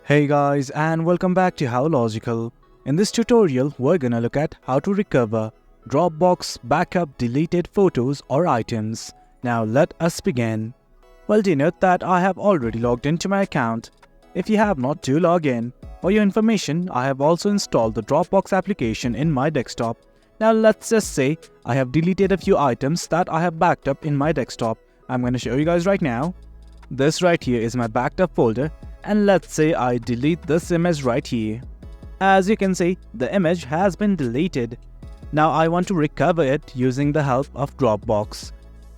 Hey guys, and welcome back to How Logical. In this tutorial, we're gonna look at how to recover Dropbox backup deleted photos or items. Now let us begin. Well, do note that I have already logged into my account. If you have not, do log in. For your information, I have also installed the Dropbox application in my desktop. Now let's just say I have deleted a few items that I have backed up in my desktop. I'm gonna show you guys right now. This right here is my backed up folder. And let's say I delete this image right here. As you can see, the image has been deleted. Now I want to recover it using the help of Dropbox.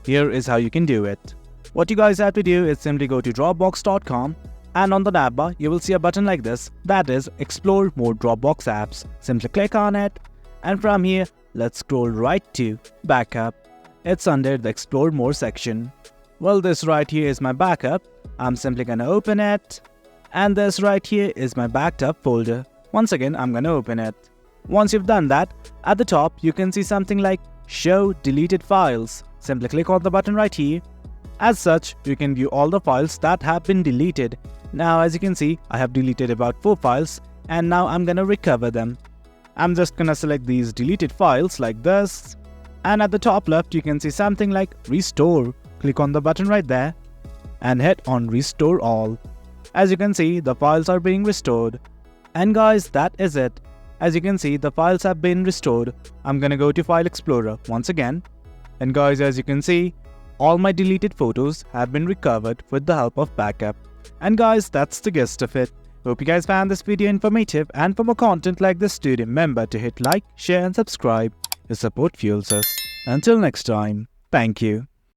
Here is how you can do it. What you guys have to do is simply go to dropbox.com, and on the nav bar you will see a button like this, that is Explore More Dropbox Apps. Simply click on it, and from here let's scroll right to Backup. It's under the Explore More section. Well, this right here is my backup. I'm simply gonna open it. And this right here is my backed up folder. Once again, I'm gonna open it. Once you've done that, at the top you can see something like Show Deleted Files. Simply click on the button right here. As such, you can view all the files that have been deleted. Now as you can see, I have deleted about 4 files and now I'm gonna recover them. I'm just gonna select these deleted files like this. And at the top left you can see something like Restore. Click on the button right there and hit on Restore All. As you can see, the files are being restored. And guys, that is it. As you can see, the files have been restored. I'm gonna go to File Explorer once again. And guys, as you can see, all my deleted photos have been recovered with the help of backup. And guys, that's the gist of it. Hope you guys found this video informative, and for more content like this, do remember to hit like, share and subscribe. Your support fuels us. Until next time, thank you.